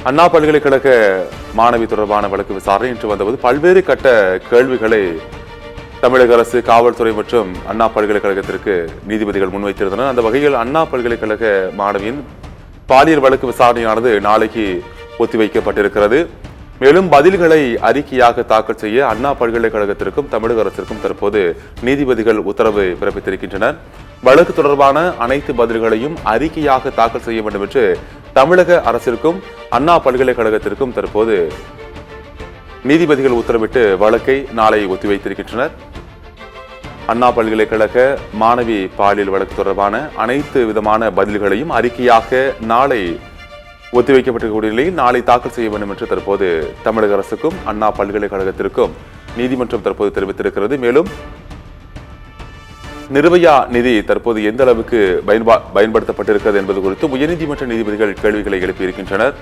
அண்ணா பல்கலைக்கழக மாணவி தொடர்பான வழக்கு விசாரணை இன்று வந்தபோது பல்வேறு கட்ட கேள்விகளை தமிழக அரசு, காவல்துறை மற்றும் அண்ணா பல்கலைக்கழகத்திற்கு நீதிபதிகள் முன்வைத்திருந்தனர். அந்த வகையில் அண்ணா பல்கலைக்கழக மாணவியின் பாலியல் வழக்கு விசாரணையானது நாளைக்கு ஒத்திவைக்கப்பட்டிருக்கிறது. மேலும் பதில்களை அறிக்கையாக தாக்கல் செய்ய அண்ணா பல்கலைக்கழகத்திற்கும் தமிழக அரசிற்கும் தற்போது நீதிபதிகள் உத்தரவு பிறப்பித்திருக்கின்றனர். வழக்கு தொடர்பான அனைத்து பதில்களையும் அறிக்கையாக தாக்கல் செய்ய வேண்டும் என்று தமிழக அரசிற்கும் அண்ணா பல்கலைக்கழகத்திற்கும் தற்போது நீதிபதிகள் உத்தரவிட்டு வழக்கை நாளை ஒத்திவைத்திருக்கின்றனர். அண்ணா பல்கலைக்கழக மாணவி பாலியல் வழக்கு தொடர்பான அனைத்து விதமான பதில்களையும் அறிக்கையாக நாளை ஒத்திவைக்கப்பட்டிருக்கக்கூடிய நிலையில் நாளை தாக்கல் செய்ய வேண்டும் என்று தற்போது தமிழக அரசுக்கும் அண்ணா பல்கலைக்கழகத்திற்கும் நீதிமன்றம் தற்போது தெரிவித்திருக்கிறது. மேலும் நிர்பயா நிதி தற்போது எந்த அளவுக்கு பயன்படுத்தப்பட்டிருக்கிறது என்பது குறித்து உயர்நீதிமன்ற நீதிபதிகள் கேள்விகளை எழுப்பியிருக்கின்றனர்.